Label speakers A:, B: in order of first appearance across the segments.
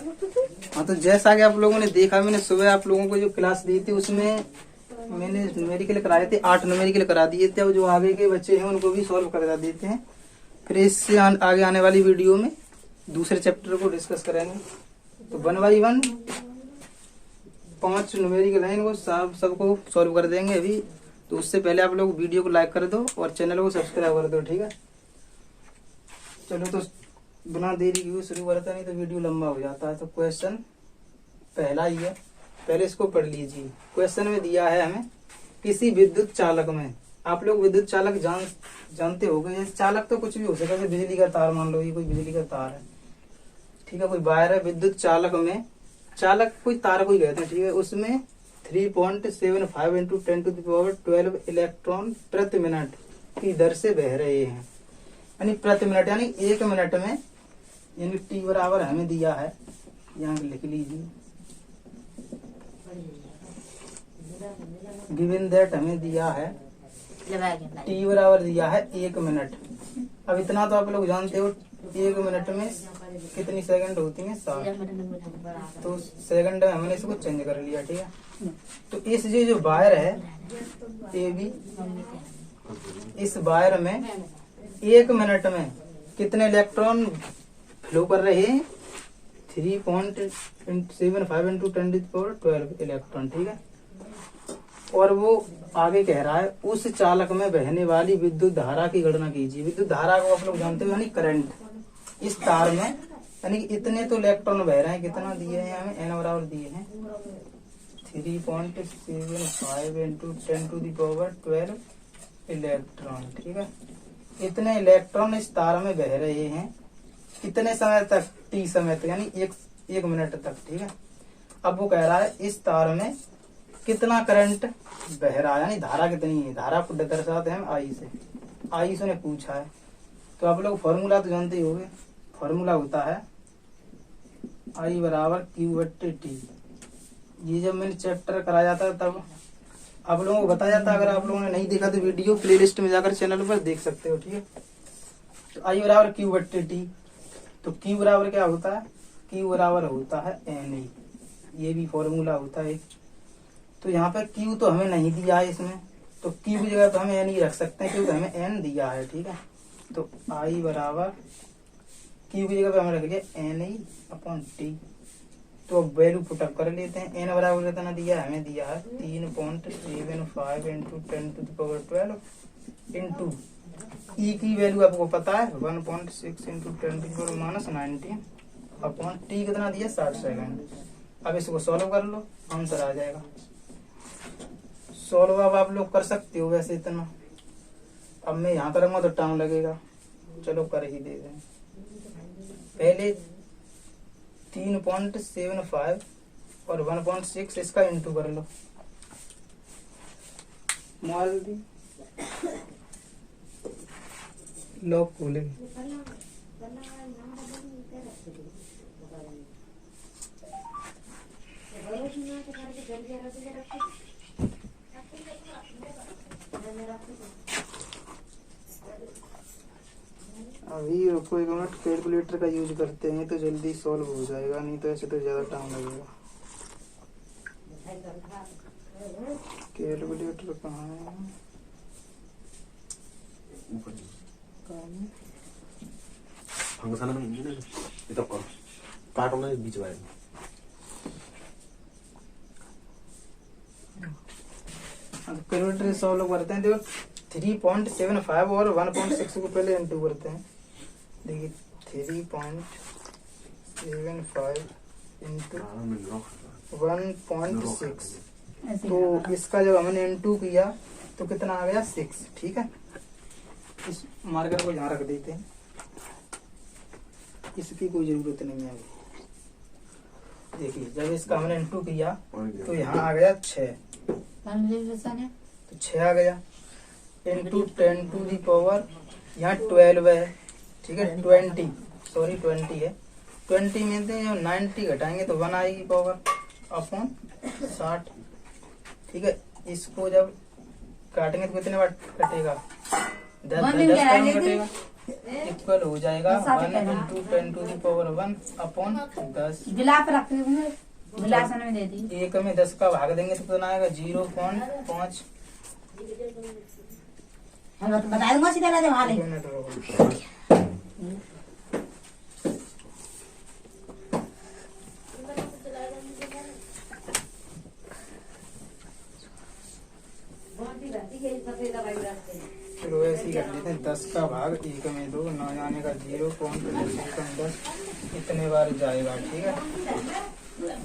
A: हाँ, तो जैसा कि आप लोगों ने देखा, मैंने सुबह आप लोगों को जो क्लास दी थी उसमें मैंने न्यूमेरिकल कराए थे, 8 न्यूमेरिकल करा दिए थे। अब जो आगे के बच्चे हैं उनको भी सॉल्व करा देते हैं। फिर इससे आगे आने वाली वीडियो में दूसरे चैप्टर को डिस्कस करेंगे। तो 1 बाई 1 5 न्यूमेरिकल हैं, इनको सबको सॉल्व कर देंगे अभी। तो उससे पहले आप लोग वीडियो को लाइक कर दो और चैनल को सब्सक्राइब कर दो, ठीक है। चलो तो बिना देरी किए शुरू करते, नहीं तो वीडियो लंबा हो जाता है। तो क्वेश्चन पहला ही है, पहले इसको पढ़ लीजिए। क्वेश्चन में दिया है हमें किसी विद्युत चालक में, आप लोग विद्युत चालक जानते हो गए। चालक तो कुछ भी हो सकता है, बिजली का तार मान लो, ये कोई बिजली का तार है, ठीक है, कोई वायर है। विद्युत चालक में चालक कोई तार को ही कहते हैं, ठीक है। उसमें 3.75 इंटू 10⁻12 इलेक्ट्रॉन प्रति मिनट की दर से बह रहे हैं। यानी प्रति मिनट, यानी 1 मिनट में, यानी टी बराबर हमें दिया है, यहाँ लिख लीजिए। गिवन दैट हमें दिया है टी बराबर दिया है 1 मिनट। अब इतना तो आप लोग जानते हो, 1 मिनट में कितनी सेकंड होती है? 7। तो सेकंड में हमने इसको चेंज कर लिया, ठीक है। तो इस जो वायर है ए बी, इस वायर में 1 मिनट में कितने इलेक्ट्रॉन फ्लो कर रहे हैं? 3.75 इंटू 10⁻12 इलेक्ट्रॉन, ठीक है। और वो आगे कह रहा है उस चालक में बहने वाली विद्युत धारा की गणना कीजिए। विद्युत धारा को आप लोग जानते हो, यानी करंट। इस तार में यानी इतने तो इलेक्ट्रॉन बह रहे हैं, कितना दिए हैं हमें? n बराबर दिए हैं 3.75 इंटू 10⁻12 इलेक्ट्रॉन, ठीक है। इतने इलेक्ट्रॉन इस तार में बह रहे हैं कितने समय तक? t समय तक, यानी एक मिनट तक, ठीक है। अब वो कह रहा है इस तार में कितना करंट बह रहा है, यानी धारा कितनी है। धारा को दर्शाते हैं आई से, आई से ने पूछा है। तो आप लोग फॉर्मूला तो जानते ही होंगे। फॉर्मूला होता है आई बराबर Q/T। ये जब मैंने चैप्टर कराया था तब आप लोगों को बताया था। अगर आप लोगों ने नहीं देखा तो वीडियो प्लेलिस्ट में जाकर चैनल पर देख सकते हो, ठीक है। तो आई बराबर Q/T। तो Q बराबर क्या होता है? Q बराबर होता है Na। ये भी फॉर्मूला होता है। तो यहाँ पर Q तो हमें नहीं दिया है इसमें, तो Q की जगह तो हमें N ही रख सकते हैं क्योंकि हमें N दिया है, ठीक है। तो I बराबर Q की जगह पे हमें रख दिया Na/T। तो अब वैल्यू पुटअप कर लेते हैं। N बराबर कितना दिया है? हमें दिया है 3.75 इंटू 10⁻12 इंटू E की वैल्यू आपको पता है 1.6 इंटू 10⁻−19 अपॉन T कितना दिया? 60 सेकंड। अब इसको सॉल्व कर लो, आंसर आ जाएगा। सॉल्व अब आप लोग कर सकते हो वैसे इतना। अब मैं यहाँ करूंगा तो टाइम लगेगा, चलो कर ही दे दें। पहले 3.75 और 1.6 इसका इंटू कर लो। मार दी, लॉक खोलेंगे। अभी रुको 1 मिनट, कैलकुलेटर का यूज करते हैं तो जल्दी सॉल्व हो जाएगा, नहीं तो ऐसे तो ज्यादा टाइम लगेगा। कैलकुलेटर कहाँ है?
B: फंक्शन में नहीं है, ये तो काटो ना बीच में।
A: कैलकुलेटर सॉल्व करते हैं। देखो 3.75 और 1.6 को पहले इंटू करते हैं। देखिए 3.75 इंटू 1.6, तो इसका जब हमने इंटू किया तो कितना आ गया? 6, ठीक है। इस मार्कर को यहाँ रख देते हैं, इसकी कोई जरूरत नहीं है अभी। देखिए जब इसका हमने इंटू किया तो यहाँ आ गया 6, तो 6 आ गया इंटू 10⁻, यहाँ 12 है, ठीक है। 20 है। 20 में से 90 घटाएंगे तो 1 आएगी पावर अपॉन 60, ठीक है। इसको जब काटेंगे तो कितने बार कटेगा? 10
C: 1 दिन
A: 10
C: क्या
A: कम
C: है
A: कटेगा, इक्वल हो जाएगा 1
C: साथ
A: इंटू 10⁻1 अपॉन 10।
C: बिला पे रखते होंगे, बिलासन में दे दी।
A: एक में 10 का भाग देंगे तो कितना आएगा 0.5।
C: हम तो बता दूंगा सीधा लगे वहां
A: एक
C: ले।
A: मिनट रुको। फिर वो ऐसे ही कर लेते हैं, 10 का भाग 1 में 2, 9 जाने का 0.10 इतने बार जाएगा। ठीक है,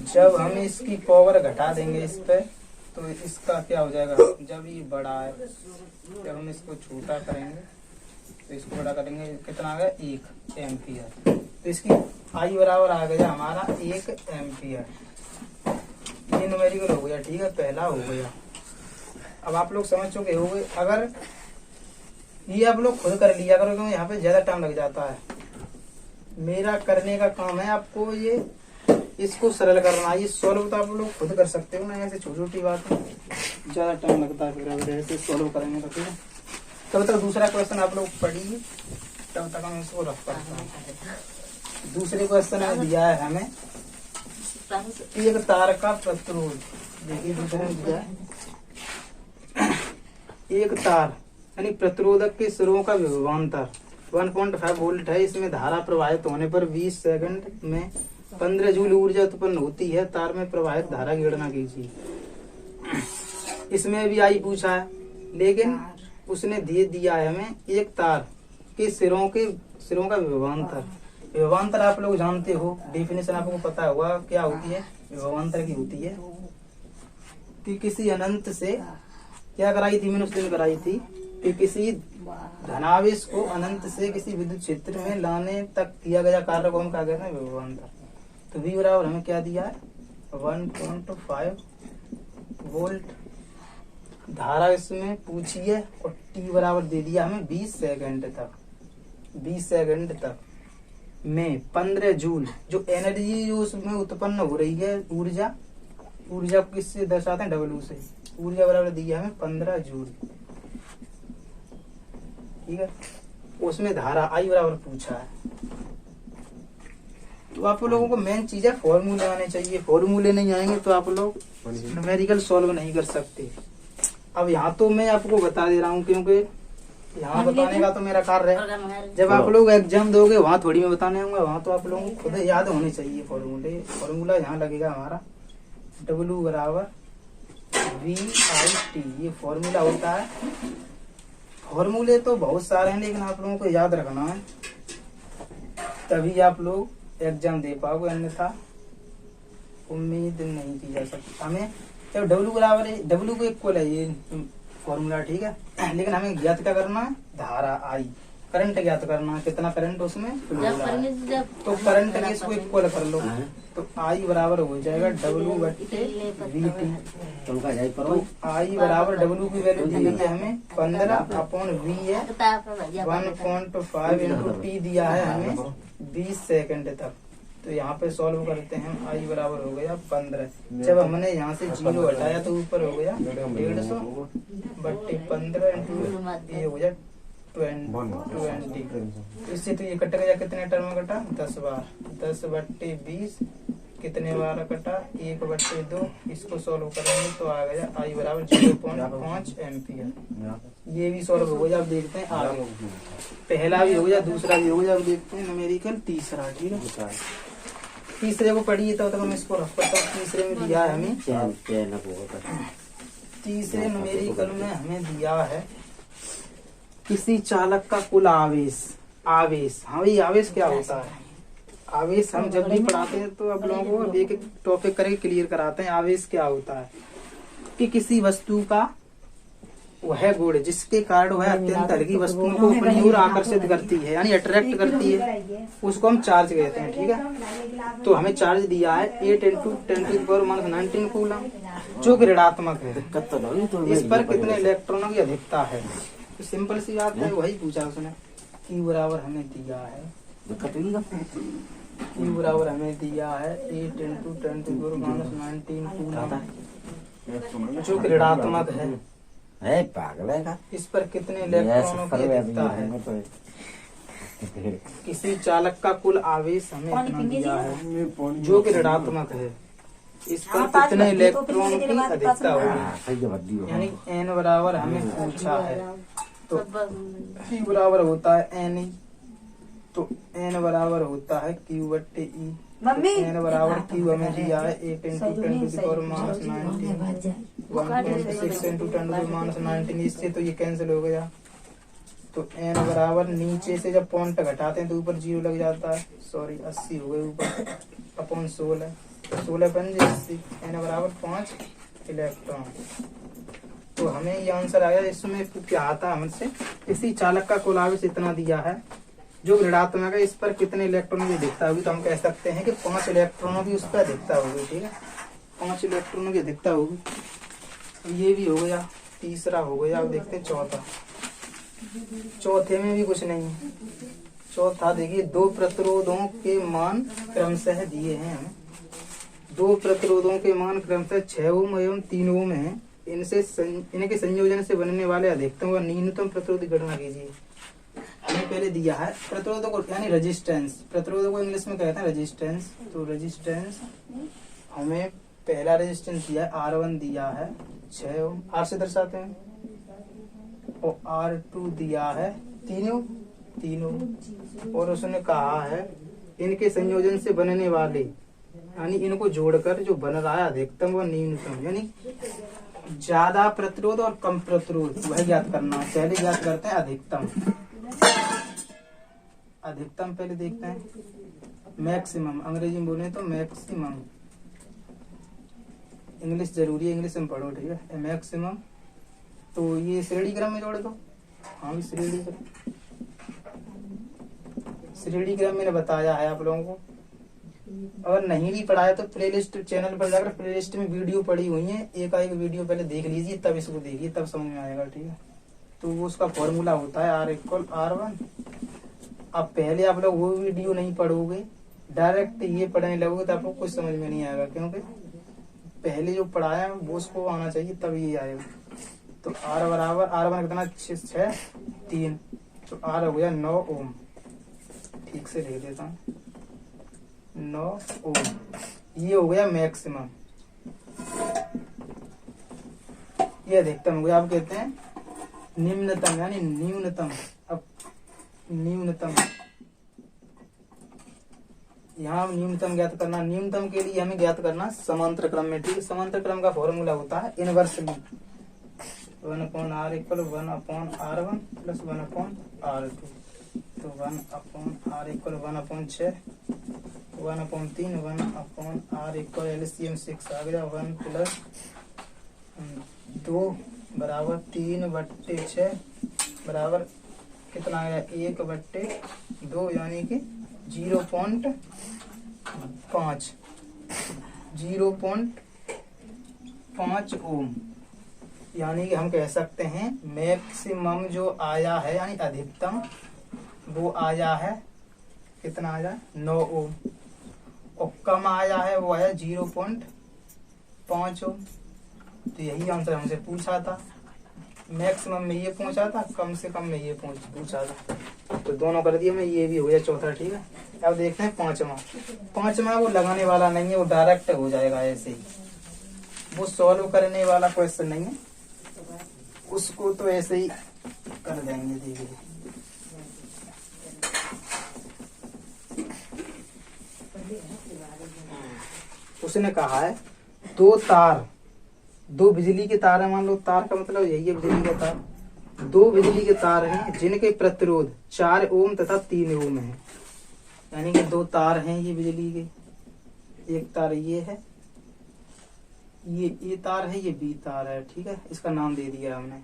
A: जब हम इसकी पावर घटा देंगे इस पे तो इसका क्या हो जाएगा, जब ये बड़ा है, जब हम इसको छोटा करेंगे तो इसको बड़ा करेंगे, कितना आ गया 1 एम्पियर। तो इसकी आई बराबर आ गया हमारा 1 एम्पियर। ये न्यूमेरिकल हो गया। ठीक है, पहला हो गया। अब आप लोग समझ चुके हो गए। अगर ये आप लोग खुद कर लिया करो क्योंकि यहाँ पे ज्यादा टाइम लग जाता है। मेरा करने का काम है आपको ये इसको सरल करना। ये सॉल्व तो आप लोग खुद कर सकते हो ना, ऐसे छोटी छोटी बातें ज्यादा टाइम लगता है। फिर अगर ऐसे सॉल्व करेंगे तो ठीक है। तब तक दूसरा क्वेश्चन आप लोग पढ़िए, तब तक हम इसको रख पाते हैं। दूसरे क्वेश्चन में दिया है हमें एक तार का प्रतिरोध। देखिए दूसरे में दिया है एक तार यानी प्रतिरोधक के सिरों का विभवांतर 1.5 वोल्ट है। इसमें धारा प्रवाहित होने पर 20 सेकंड में 15 जूल ऊर्जा उत्पन्न होती है। तार में प्रवाहित धारा की गणना कीजिए। इसमें भी आई पूछा है, लेकिन उसने दे दिया है हमें एक तार के सिरों का विभवांतर। विभवांतर आप लोग जानते हो, डेफिनेशन आपको पता होगा क्या होती है। विभवांतर की होती है कि किसी अनंत से क्या कराई थी, मैंने उस दिन कराई थी कि किसी धनावेश को अनंत से किसी विद्युत क्षेत्र में लाने तक किया गया कार्य को हम क्या कहते हैं, विभवांतर। तो V बराबर हमें क्या दिया है 1.5 वोल्ट धारा इसमें पूछी है, और T बराबर दे दिया हमें 20 सेकंड तक में 15 जूल। जो एनर्जी जो उसमें उत्पन्न हो रही है, ऊर्जा को किससे दर्शाते हैं, W से। ऊर्जा बराबर दिया हमें 15 जूल। ठीक है, उसमें धारा I बराबर पूछा है। तो आप लोगों को मेन चीज है फॉर्मूले आने चाहिए। फॉर्मूले नहीं आएंगे तो आप लोग न्यूमेरिकल सॉल्व नहीं कर सकते। अब यहाँ तो मैं आपको बता दे रहा हूँ क्योंकि यहाँ बताने का तो मेरा कार्य है। जब आप लोग एग्जाम दोगे वहाँ थोड़ी मैं बताने आऊंगा, वहाँ तो आप लोगों को खुद याद होने चाहिए फॉर्मूले। फॉर्मूला यहाँ लगेगा हमारा W बराबर VIT, ये फॉर्मूला होता है। फॉर्मूले तो बहुत सारे हैं लेकिन आप लोगों को याद रखना है, तभी आप लोग एग्जाम दे पाओगे, अन्यथा उम्मीद नहीं की जा सकती। हमें जब W बराबर है, W को इक्वल है ये फॉर्मूला, ठीक है। लेकिन हमें ज्ञात क्या करना है, धारा I, करंट ज्ञात करना है, कितना करंट उसमें फ्लो हो रहा है। तो करंट के इसको इक्वल कर लो तो I बराबर हो जाएगा W बट्टे VT। तो I बराबर W की वैल्यू दी गई है हमें 15 अपॉन V है 1.5 इंटू T दिया है हमें 20 सेकंड तक। तो यहाँ पे सॉल्व करते हैं, I बराबर हो गया 15। जब हमने यहाँ से 0 हटाया तो ऊपर हो गया 150 बट्टे 15 इंटू ये हो गया 20। इससे तो ये कट गया, कितने टर्म में कटा 10 बार। 10 बट्टे 20 कितने बार कटा 1 बट्टे 2। इसको सॉल्व करेंगे तो आ गया I बराबर 0.5 एम्पियर। ये भी सॉल्व हो गया। अब देखते हैं आगे, पहला भी हो गया, दूसरा भी हो गया। अब देखते हैं न्यूमेरिकल तीसरा। ठीक है, तीसरे को पढ़िए तो हम इसको रख पाते हैं। तीसरे में दिया है हमें, तीसरे न्यूमेरिकल में हमें दिया है किसी चालक का कुल आवेश। हाँ भाई, आवेश क्या होता है? आवेश हम जब भी पढ़ाते हैं तो आप लोगों को एक एक टॉपिक करके क्लियर कराते हैं। आवेश क्या होता है कि किसी वस्तु का वह गुण जिसके कारण वह अत्यंत हल्की वस्तुओं को अपनी ओर आकर्षित करती है, यानी अट्रैक्ट करती है, उसको हम चार्ज कहते हैं। ठीक है, तो हमें चार्ज दिया है 8 इंटू 10⁻19 कूलम, जो कि ऋणात्मक है। इस पर कितने इलेक्ट्रॉनों की अधिकता है? तो सिंपल सी बात है, वही पूछा उसने। Q बराबर हमें दिया है, Q बराबर हमें दिया है 8 इंटू 10⁻19 कूलम, जो कि ऋणात्मक है।
D: है पागल है का
A: इस पर कितने
D: ये
A: इलेक्ट्रॉनों
D: सफर
A: की
D: में
A: अधिकता
D: अभी
A: है?
D: तो
A: किसी चालक का कुल आवेश हमें
C: पानी
A: इतना
C: पीने
A: दिया
C: जी?
A: है जो कि ऋणात्मक है। इस पर
C: हाँ, पाँच
A: कितने
C: मिनट, दो पीने
A: इलेक्ट्रॉन
C: के
A: की
C: बाद
A: अधिकता
C: पाँच मिनट।
A: होगी?
D: हाँ, सही जवाब दियो
A: यानी n बराबर हमें पूछा है, तो Q बराबर होता है n, तो n बराबर होता है Q बट्टे E।
C: मम्मी
A: n बराबर Q हमें दिया है 8 × 10⁻⁹ 1.6 × 10⁻⁹ इससे तो ये कैंसिल हो गया। तो n बराबर नीचे से जब पॉइंट घटाते हैं तो ऊपर 0 लग जाता है, सॉरी 80 हो गए ऊपर अपॉन 16, 16 पंजे 80, n बराबर 5 इलेक्ट्रॉन। तो हमें ये आंसर आया। इसमें क्या आता है हमसे, किसी चालक का कुल आवेश इतना दिया है जो ऋणात्मक है, इस पर कितने इलेक्ट्रॉनों की अधिकता होगी, तो हम कह सकते हैं कि 5 इलेक्ट्रॉनों की उस पर अधिकता होगी। ठीक है, 5 इलेक्ट्रॉनों की अधिकता होगी। तो ये भी हो गया, तीसरा हो गया। अब देखते हैं चौथा। चौथे में भी कुछ नहीं है। चौथा देखिए, दो प्रतिरोधों के मान क्रमशः दिए हैं हमें। दो प्रतिरोधों के मान क्रमशः 6 ओम एवं 3 ओम है। इनके संयोजन से बनने वाले अधिकतम व न्यूनतम प्रतिरोध की गणना कीजिए। हमें पहले दिया है प्रतिरोधों को, यानी रेजिस्टेंस। प्रतिरोधों को इंग्लिश में कहते हैं रेजिस्टेंस। तो रेजिस्टेंस हमें पहला रेजिस्टेंस दिया है R1 दिया है 6 ओम, R से दर्शाते हैं, और R2 दिया है 3 ओम, और उसने कहा है इनके संयोजन से बनने वाले, यानी इनको जोड़कर जो बन रहा है अधिकतम व न्यूनतम, यानी ज्यादा प्रतिरोध और कम प्रतिरोध वह ज्ञात करना है। पहले ज्ञात करते हैं अधिकतम। अधिकतम पहले देखते हैं, मैक्सिमम अंग्रेजी में बोले तो मैक्सिमम। इंग्लिश जरूरी है, इंग्लिश में पढ़ो, ठीक है। मैक्सिमम, तो ये श्रेणी क्रम में जोड़ दो। हाँ भी श्रेणी क्रम, श्रेणी क्रम मैंने बताया है आप लोगों को। अगर नहीं भी पढ़ा है तो प्लेलिस्ट चैनल पर जाकर प्लेलिस्ट में वीडियो पड़ी हुई है, एक वीडियो पहले देख लीजिए, तब इसको देखिए, तब समझ में आएगा। ठीक है, तो वो उसका फॉर्मूला होता है R=R1। अब पहले आप लोग वो वीडियो नहीं पढ़ोगे, डायरेक्ट ये पढ़ने लगोगे तो आपको कुछ समझ में नहीं आएगा, क्योंकि पहले जो पढ़ाया है वो उसको आना चाहिए, तब ये आएगा। तो R बराबर R1 कितना 6 3, तो R हो गया 9 ओम। ठीक से लिख देता हूँ, 9 ओम। ये हो गया मैक्सिमम, ये अधिकतम हो गया। आप कहते हैं निम्नतम, यानी न्यूनतम। अब न्यूनतम, यहाँ न्यूनतम ज्ञात करना। न्यूनतम के लिए हमें ज्ञात करना समांतर क्रम में। ठीक है, समांतर क्रम का फॉर्मूला होता है इनवर्सली 1/R = 1/R1 + 1/R2। तो 1/R = 1/6, 1/3, 1/R LCM 6 आ गया। 1 + 2 बराबर 3/6 बराबर कितना आया 1/2, यानी कि 0.5 ओम। यानी कि हम कह सकते हैं मैक्सिमम जो आया है, यानी अधिकतम वो आया है कितना आया 9 ओम, और कम आया है वो आया 0.5 ओम। तो यही आंसर हमसे पूछा था। मैक्सिमम में ये पूछा था, कम से कम में ये पूछा था, तो दोनों कर दिए। मैं ये भी हो गया चौथा। ठीक है, अब देखते हैं पांचवा। पांचवा वो लगाने वाला नहीं है, वो डायरेक्ट हो जाएगा ऐसे ही, वो सॉल्व करने वाला क्वेश्चन नहीं है, उसको तो ऐसे ही कर देंगे धीरे धीरे। उसने कहा है दो बिजली के तार है, मान लो तार का मतलब यही है बिजली का तार। दो बिजली के तार हैं जिनके प्रतिरोध 4 ओम तथा 3 ओम है, यानी कि 2 तार हैं ये बिजली के। एक तार ये है, ये तार है, ये बी तार है। ठीक है, इसका नाम दे दिया हमने।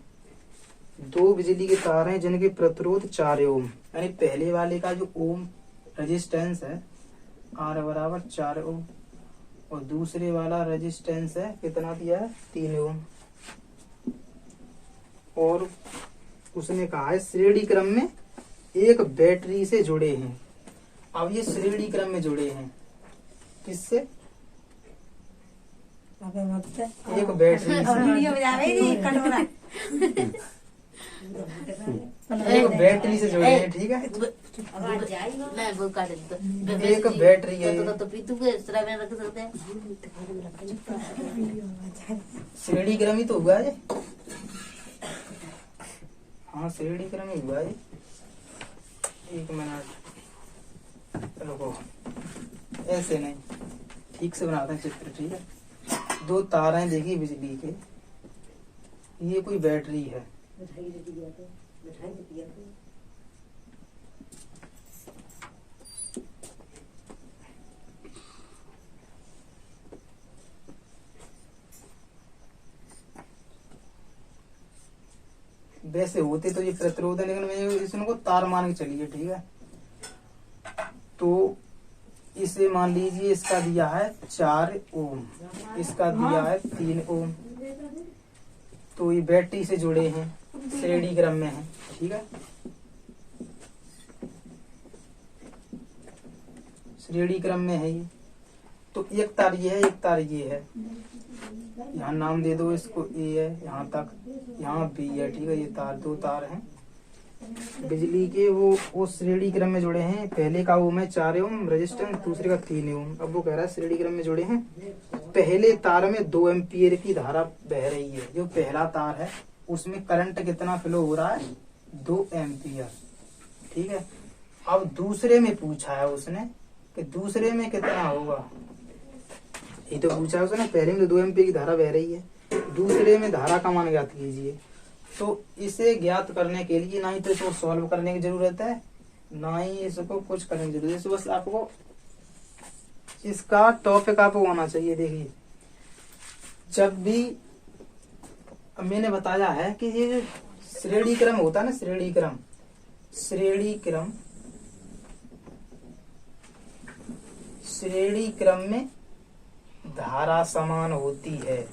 A: 2 बिजली के तार हैं जिनके प्रतिरोध 4 ओम, यानी पहले वाले का जो ओम रेजिस्टेंस है R बराबर 4 ओम, और दूसरे वाला रेजिस्टेंस है कितना दिया है 3 ओम। और उसने कहा है श्रेणी क्रम में एक बैटरी से जुड़े हैं। अब ये श्रेणी क्रम में जुड़े हैं किससे, एक बैटरी से
C: वीडियो में जा रही थी कटोरा
A: एक बैटरी से जोड़े हैं, ठीक है।
D: नहीं वो काट दो।
A: एक बैटरी है,
D: तो पीतू के एक्स्ट्रा में रख सकते हैं।
A: श्रेणी क्रम ही तो हुआ है। हाँ श्रेणी क्रम ही हुआ है। एक मिनट रुको, ऐसे नहीं, ठीक से बनाते हैं चित्र, ठीक है। दो तारें देखी बिजली के, ये कोई बैटरी है, वैसे होते तो ये प्रतिरोध है, लेकिन मैं इसको तार मान के चलिए, ठीक है। तो इसे मान लीजिए इसका दिया है 4 ओम, इसका दिया है 3 ओम, तो ये बैटरी से जुड़े हैं, श्रेणी क्रम में है, ठीक है। श्रेणी क्रम में है ये, तो एक तार ये है, एक तार ये है। यहाँ नाम दे दो इसको, ए है यहाँ तक, यहाँ बी है, ठीक है। ये तार, दो तार हैं बिजली के, वो श्रेणी क्रम में जुड़े हैं। पहले का ओम है 4 ओम रेजिस्टेंस, दूसरे का 3 ओम। अब वो कह रहा है श्रेणी क्रम में जुड़े हैं। पहले तार में 2 एम्पियर की धारा बह रही है। जो पहला तार है उसमें करंट कितना फ्लो हो रहा है, 2 एम्पियर, ठीक है। अब दूसरे में पूछा है उसने कि दूसरे में कितना होगा, ये तो पूछा है उसने। पहले में 2 एम्पियर की धारा बह रही है, दूसरे में धारा का मान ज्ञात कीजिए। तो इसे ज्ञात करने के लिए ना ही तो इसको सॉल्व करने की जरूरत है, ना ही इसको कुछ करने की जरूरत है। बस आपको इसका टॉपिक आपको आना चाहिए। देखिए, जब भी मैंने बताया है कि ये जो श्रेणी क्रम होता है ना, श्रेणी क्रम, श्रेणी क्रम में धारा समान होती है,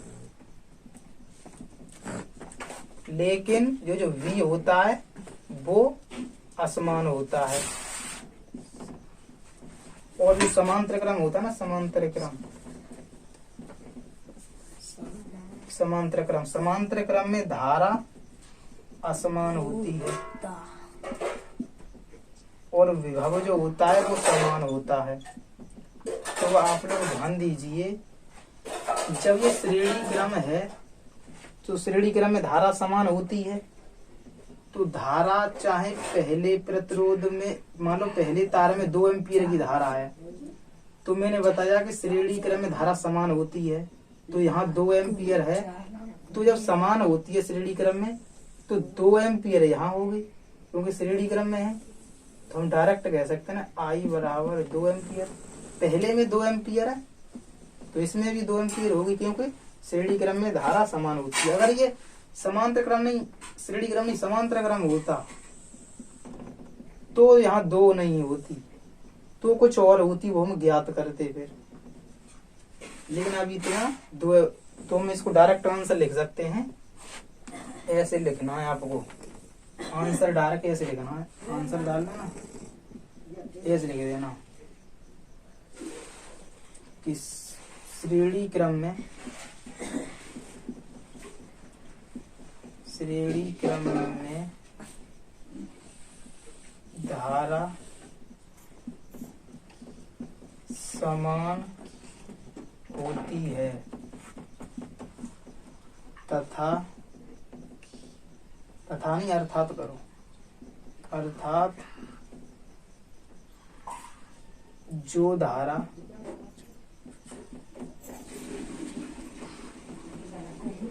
A: लेकिन जो V होता है वो असमान होता है। और जो समांतर क्रम होता है ना, समांतर क्रम में धारा असमान होती है और विभव जो होता है वो समान होता है। तो आप लोग ध्यान दीजिए, जब ये श्रेणी क्रम है तो श्रेणी क्रम में धारा समान होती है, तो धारा चाहे पहले प्रतिरोध में, मान लो पहले तार में 2 एम्पियर की धारा है, तो मैंने बताया कि श्रेणी क्रम में धारा समान होती है, तो यहाँ 2 एम्पियर है। तो जब समान होती है श्रेणी क्रम में, तो 2 एम्पियर यहाँ होगी, क्योंकि श्रेणी क्रम में है। तो हम डायरेक्ट कह सकते हैं ना, I बराबर 2 एम्पियर। पहले में 2 एम्पियर है तो इसमें भी 2 एम्पियर होगी, क्योंकि श्रेणी क्रम में धारा समान होती है। अगर ये समांतर क्रम नहीं, श्रेणी क्रम नहीं, समांतर क्रम होता तो यहाँ 2 नहीं होती, तो कुछ और होती, वो हम ज्ञात करते फिर। लेकिन अभी तो यहाँ 2, तो हम इसको डायरेक्ट आंसर लिख सकते हैं। ऐसे लिखना है आपको, आंसर डायरेक्ट ऐसे लिखना है, आंसर डालना ना, ऐसे लिख देना कि श्रेणी क्रम में धारा समान होती है तथा नहीं, अर्थात करो, अर्थात जो धारा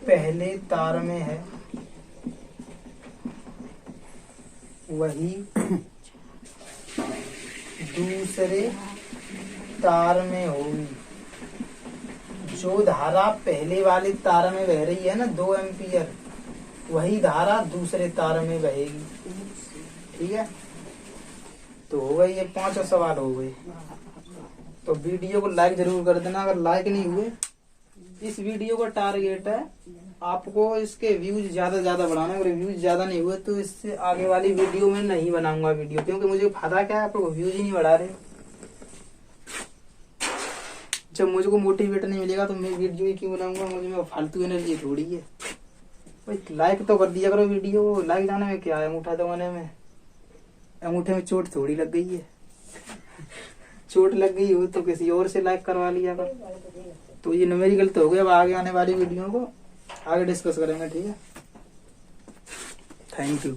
A: पहले तार में है वही दूसरे तार में होगी। जो धारा पहले वाले तार में बह रही है ना 2 एम्पियर, वही धारा दूसरे तार में बहेगी, ठीक है। तो हो गई ये 5 सवाल हो गए। तो वीडियो को लाइक जरूर कर देना। अगर लाइक नहीं हुए, इस वीडियो का टारगेट है आपको इसके व्यूज ज्यादा बढ़ाना। अगर व्यूज ज्यादा नहीं हुए तो इससे आगे वाली वीडियो में नहीं बनाऊंगा वीडियो, क्योंकि मुझे फायदा क्या है, आप लोग व्यूज ही नहीं बढ़ा रहे। जब मुझको मोटिवेट नहीं मिलेगा तो मैं वीडियो ही क्यों बनाऊंगा, मुझे में फालतू एनर्जी थोड़ी है भाई। लाइक तो कर दिया करो वीडियो, लाइक जाने में क्या है, अंगूठा दबाने में, अंगूठे में चोट थोड़ी लग गई है, चोट लग गई हो तो किसी और से लाइक करवा लिया कर। तो ये मेरी गलती हो गई, अब आगे आने वाली वीडियो को आगे डिस्कस करेंगे, ठीक है। Thank you.